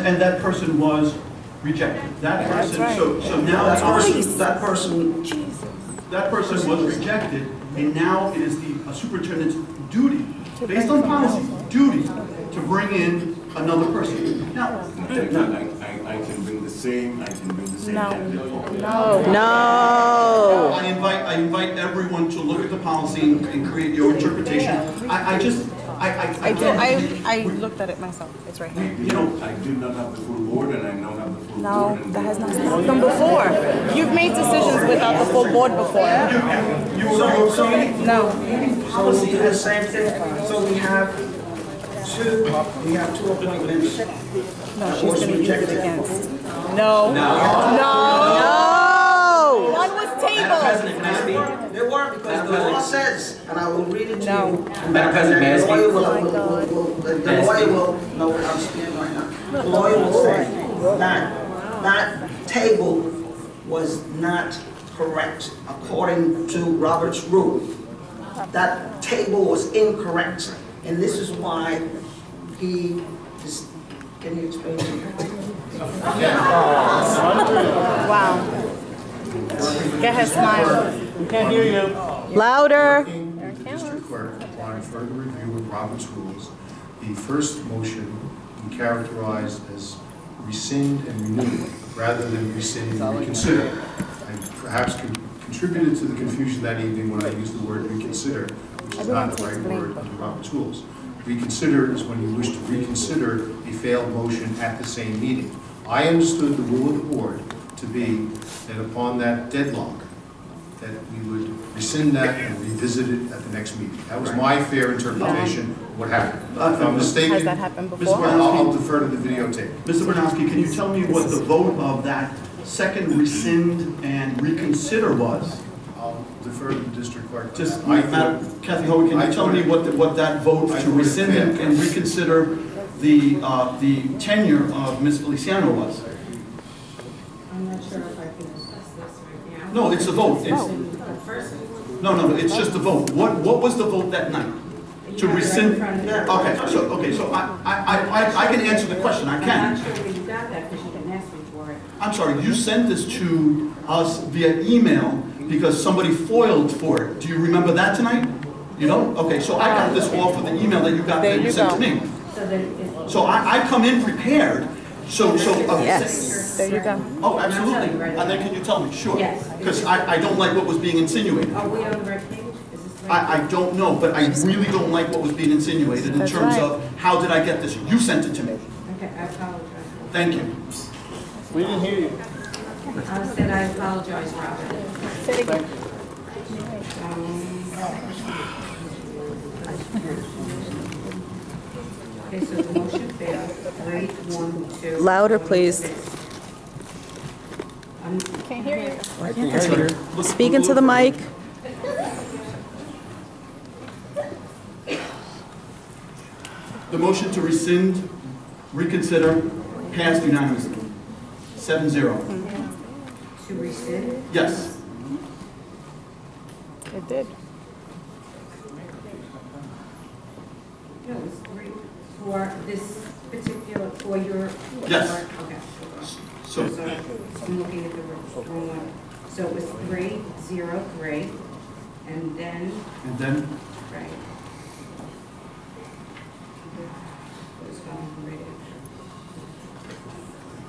And that person was rejected. That person, so now that person was rejected, and now it is the superintendent's duty, based on policy, duty to bring in another person. Now, I can bring the same. Candidate forward. No. I invite everyone to look at the policy and create your interpretation. I looked at it myself. It's right here. You know, I do not have the full board, and I now have the full board. No, that has not happened before. You've made decisions without the full board before. No. Policy is the same thing. So we have two appointments. No, she's going to use it against. No. One was tabled. They were, because the law says, and I will read it to you. Madam President, may I speak? The lawyer will, no, I'm speaking right now. The lawyer will say that that table was not correct according to Robert's rule. That table was incorrect, and this is why he is. Can you explain to me? Wow. Go ahead, smile. We can't hear you. Louder. District Clerk, upon further review of Robert's rules, the first motion we characterized as rescind and renew, rather than rescind and reconsider. I perhaps contributed to the confusion that evening when I used the word reconsider, which is not the right word under Robert's rules. Reconsider is when you wish to reconsider a failed motion at the same meeting. I understood the rule of the board to be that upon that deadlock, that we would rescind that and revisit it at the next meeting. That was my fair interpretation of what happened. If I'm mistaken, Has that happened before? I'll defer to the videotape. Mr. Bernowski, can you tell me what the vote of that second rescind and reconsider was? I'll defer to the district clerk. Just, Madam Kathy Hoey, can you tell me what that vote to rescind and reconsider the tenure of Ms. Feliciano was? I'm not sure if I can discuss this right now. No, it's a vote. No, it's just a vote. What was the vote that night? To rescind? Okay, so I can answer the question. I can. I'm not sure where you got that because you didn't ask me for it. I'm sorry, you sent this to us via email because somebody foiled for it. Do you remember that tonight? You don't? Okay, so I got this off of the email that you got that you sent to me. So I come in prepared. Yes. There you go. Oh, absolutely. And then can you tell me? Sure. Yes. Because I don't like what was being insinuated. Are we on the right page? Is this the right I don't know, but I really don't like what was being insinuated in terms of how did I get this? You sent it to me. Okay, I apologize. Thank you. We didn't hear you. I said I apologize, Robert. Say it again. Okay, so the motion failed. 3, 1, 2. Louder, please. Can't hear you. Speak into the mic. The motion to rescind, reconsider, passed unanimously. 7-0. To rescind? Yes. It did. No, it's 3 for this particular, for your. Yes. Okay. So, I'm looking at the wrong one. So it was 3, 0, 3, and then, right. What's going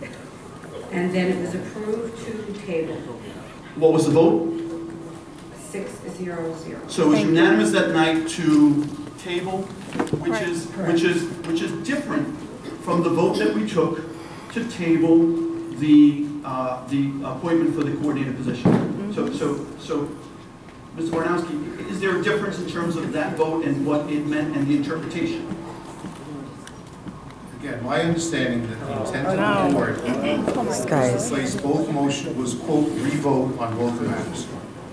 right. And then it was approved to table. what was the vote? 6-0-0. So it was unanimous that night to table, which is different from the vote that we took to table the appointment for the coordinator position. So, Mr. Barnowski, is there a difference in terms of that vote and what it meant and the interpretation? Again, my understanding that the intent of the board was to place both motions was, quote, revote on both matters.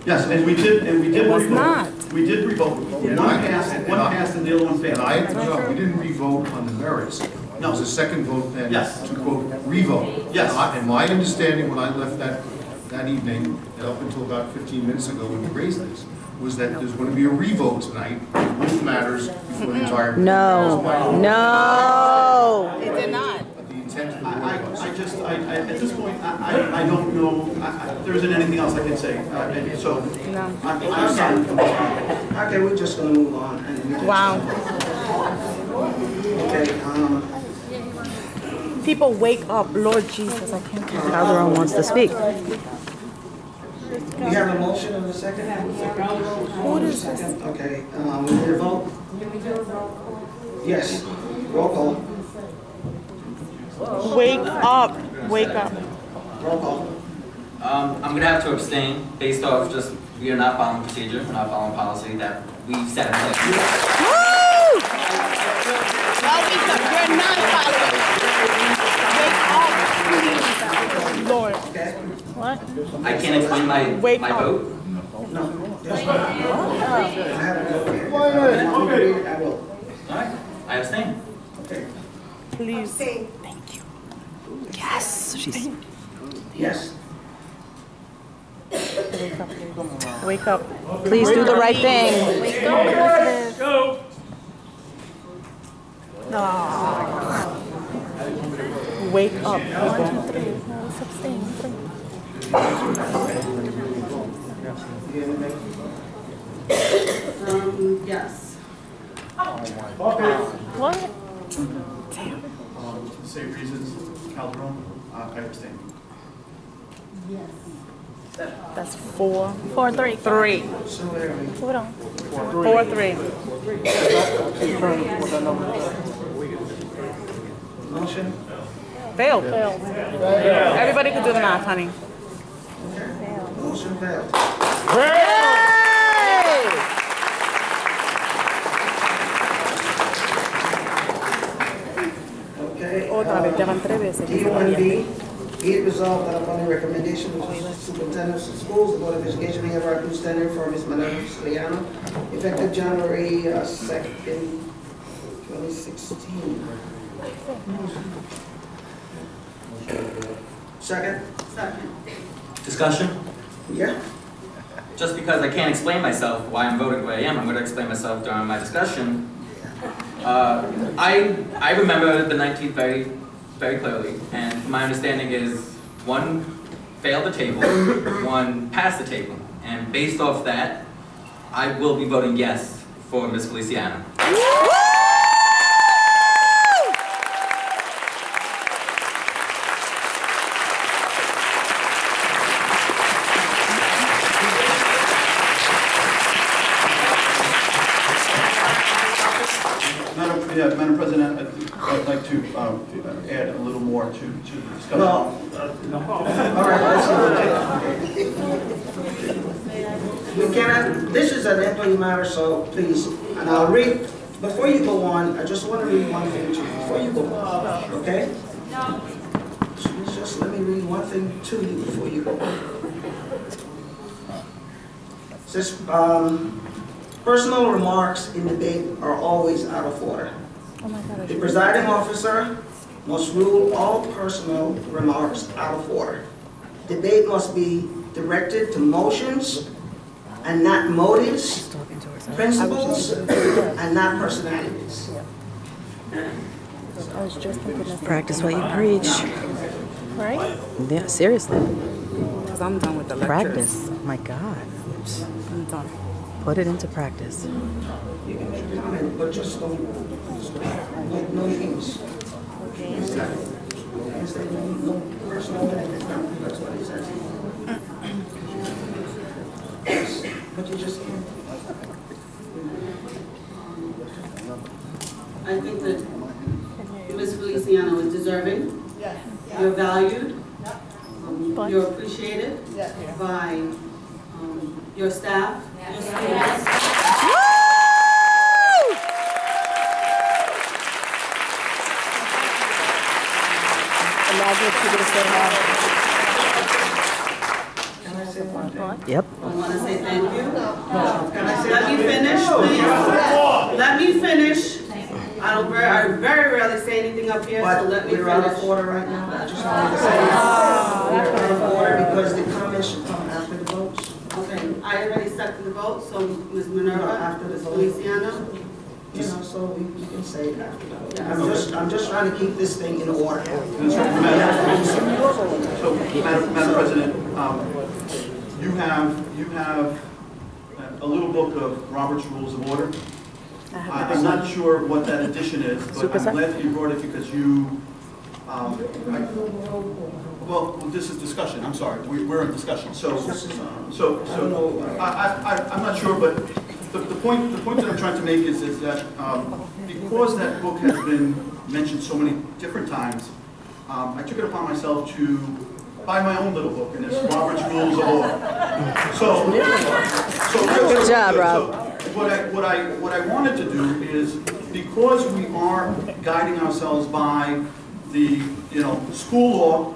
Yes, and we did revote. not. We did revote. One passed and the other one failed. And we didn't revote on the merits. There was a second vote then to, quote, revote. Yes. And my understanding when I left that evening, and up until about 15 minutes ago when we raised this, was that there's going to be a revote tonight on both matters before the entire. No. It did not. The intent of the board was. At this point, I don't know, there isn't anything else I can say, and so, I'm sorry. Okay, we're just gonna move on. Wow. Okay, People wake up. Lord Jesus, I can't. Calderon wants to speak. we have a motion and a second? What is this? Okay, we need a vote? Yes, roll call. Wake up. Wake up. Roll call. I'm going to have to abstain based off just we are not following procedure, we're not following policy that we've set in place. Woo! Well, we're not following it. Wake up, please. Lord. Okay? What? I can't explain my Wake my up. vote. No. Yes, I have a vote here. Okay. I will. All right, I abstain. Okay. Please. Thank you. Yes. She's. Yes. Wake up. Please do the right thing. Wake up. Go. Wake up. 1, 2, 3. No, it's abstain. 3. Yes. What? Same reasons, Calderon, I abstain. That's 4. 4, 3. 3. So there we Hold on. 4, 3. motion. Failed. Everybody can do the math, honey. Motion failed. Okay. Otra vez, ya van 3 veces. D1B, be it resolved that upon the recommendation of the superintendent of schools, the Board of Education may have a new standard for Ms. Manuel Siciliano, effective January 2nd, 2016. Second? Second. Discussion? Yeah? Just because I can't explain myself why I'm voting the way I am, I'm going to explain myself during my discussion. I remember the 19th very, very clearly, and my understanding is one failed the table, one passed the table, and based off that, I will be voting yes for Ms. Feliciano. Madam President, I'd like to add a little more to the discussion. All right, let's go. We cannot, this is an employee matter, so please, and I'll read, before you go on, I just want to read one thing to you before you go on, okay? No. Just let me read one thing to you before you go on. It says, personal remarks in debate are always out of order. Oh my God, The presiding officer must rule all personal remarks out of order. Debate must be directed to motions and not motives, principles, and not personalities. I was just thinking this. Practice what you preach. Right? Yeah, seriously. Because I'm done with the lectures. Practice. My God. I'm done. Put it into practice. You can make a comment, but just don't, no names. No personal, that's what he says. Yes, but you just can't. I think that Ms. Feliciano is deserving. You're valued. You're appreciated by your staff, your students. Imagine if you would have said that. Yep. I want to say thank you. Let me finish, please. Let me finish. I very rarely say anything up here, so let me We're out of finish. order right now. I just wanted to say we're out of order because the comments should come after the votes. Okay, I already seconded the vote. vote, so Ms. Minerva, after the vote. Feliciano. You know, so we can say it after that. I'm just trying to keep this thing in order. So, Madam President, you have a little book of Robert's Rules of Order. I'm not sure what that edition is, but I'm glad that you brought it because you, well, this is discussion, I'm sorry, we're in discussion. So I'm not sure, but the point that I'm trying to make is that because that book has been mentioned so many different times, I took it upon myself to buy my own little book, and it's Robert's Rules of Order. Good job, Rob. What I wanted to do is, because we are guiding ourselves by the school law,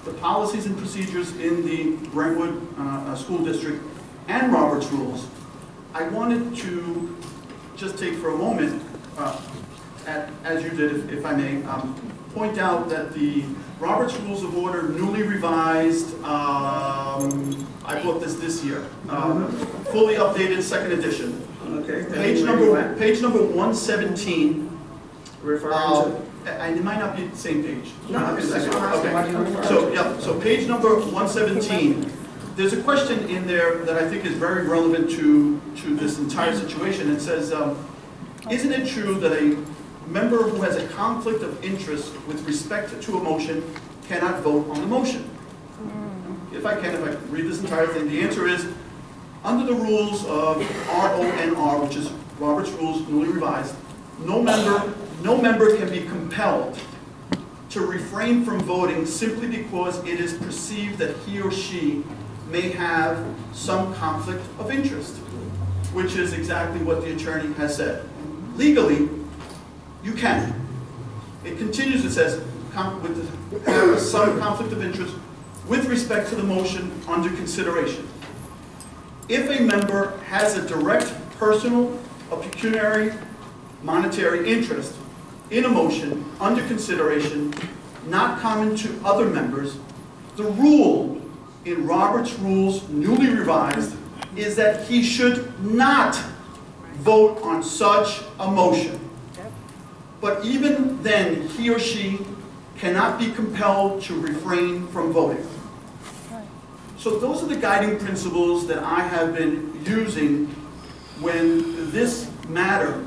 the policies and procedures in the Brentwood School District, and Robert's Rules, I wanted to just take for a moment, as you did, if I may, point out that the Robert's Rules of Order, newly revised, I bought this year, fully updated, second edition. Okay. Page number 117. Referring to? It might not be the same page. No, Okay. okay. So page number 117. There's a question in there that I think is very relevant to this entire situation. It says, isn't it true that a member who has a conflict of interest with respect to a motion cannot vote on the motion? If I read this entire thing, the answer is, under the rules of RONR, which is Robert's Rules newly revised, no member can be compelled to refrain from voting simply because it is perceived that he or she may have some conflict of interest, which is exactly what the attorney has said. Legally, you can. It continues, it says, have some conflict of interest with respect to the motion under consideration. If a member has a direct personal or pecuniary monetary interest in a motion under consideration not common to other members, the rule in Robert's Rules newly revised is that he should not vote on such a motion. But even then, he or she cannot be compelled to refrain from voting. So those are the guiding principles that I have been using when this matter,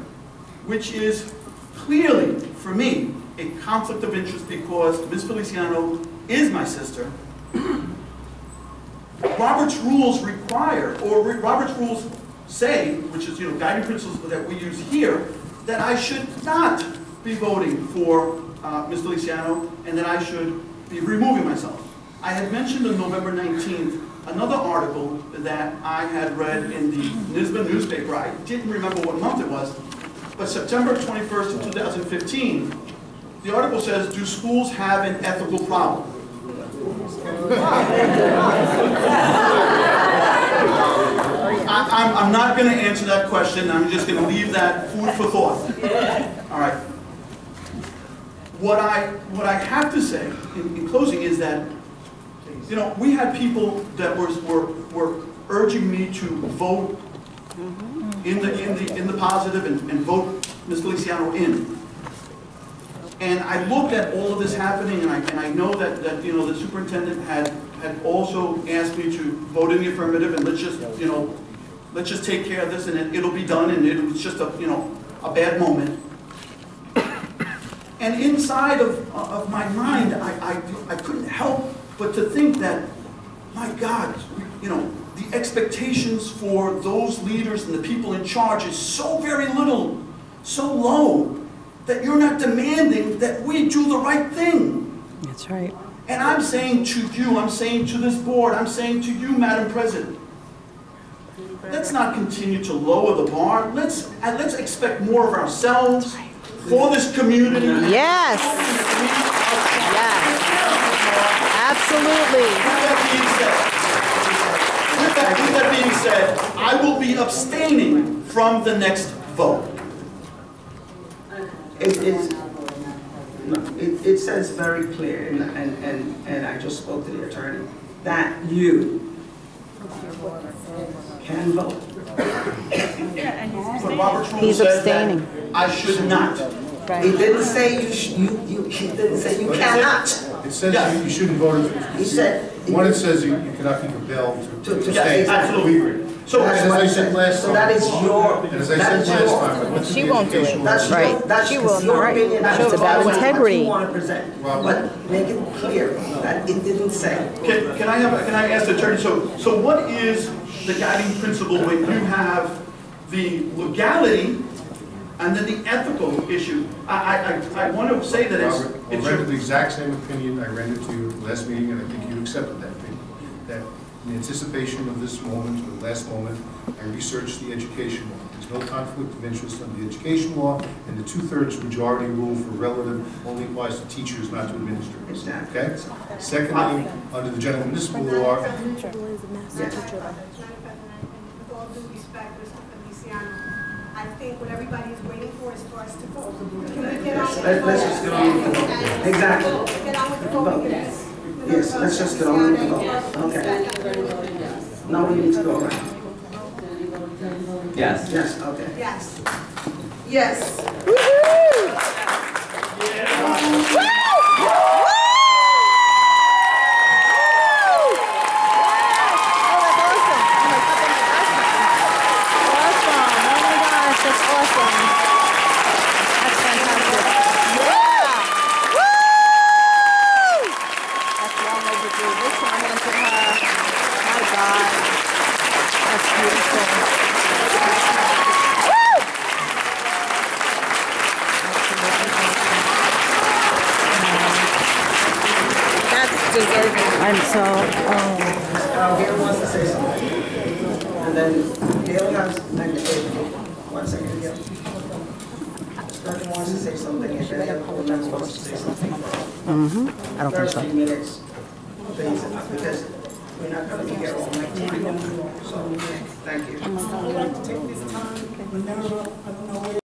which is clearly, for me, a conflict of interest because Ms. Feliciano is my sister, Robert's Rules require, or Robert's Rules say, which is guiding principles that we use here, that I should not be voting for Ms. Feliciano and that I should be removing myself. I had mentioned on November 19th another article that I had read in the Nisbet newspaper. I didn't remember what month it was, but September 21st of 2015, the article says, do schools have an ethical problem? I'm not going to answer that question. I'm just going to leave that food for thought. All right. What I have to say in closing is that, we had people that were urging me to vote in the positive and vote Ms. Feliciano in. And I looked at all of this happening, and I know that the superintendent had also asked me to vote in the affirmative, and let's just take care of this, and it'll be done, and it was just a bad moment. And inside of my mind, I couldn't help but to think that, my God, the expectations for those leaders and the people in charge is so very little, so low, that you're not demanding that we do the right thing. That's right. And I'm saying to you, I'm saying to this board, I'm saying to you, Madam President, let's not continue to lower the bar. Let's expect more of ourselves for this community. Yes. Yes. Absolutely. With that being said, I will be abstaining from the next vote. It says very clear, and I just spoke to the attorney, that you can vote. But Robert's rule He's says that abstaining. I should not. He didn't say he didn't say you cannot. It says you shouldn't vote. He said. One, it says you cannot be compelled to To abstain. absolutely. We agree. So, As I said last So time. that is your. And as I said last time, I went to She the won't do it. educational. That's Right. your, that's She will your not. opinion. That's It's about what integrity. you want to present. Well- But make it clear that it didn't say. can I ask the attorney, so what is the guiding principle when you have the legality and then the ethical issue? I want to say that Robert, I it's rendered the exact same opinion I rendered to you last meeting, and I think you accepted that opinion. That in anticipation of this moment, or the last moment, I researched the education law. There's no conflict of interest under the education law, and the 2/3 majority rule for relative only applies to teachers, not to administrators. Exactly. Okay? Secondly, under the general municipal law, With all due respect, Mr. Feliciano, I think what everybody is waiting for is for us to vote. Can we get on with the vote? Let's just get on with the vote. Exactly. Get on with the vote. Yes, let's just get on with the vote. Okay. Now we need to go around. Yes. Yes, okay. Yes. Yes. I'm so, Gail wants to say something. And then Gail has, one second, Gail. This person wants to say something, and then the other person wants to say something. I don't think First so. few minutes, please, because we're not going to be here all night tonight. So, thank you. I would like to take this time, whenever, I don't know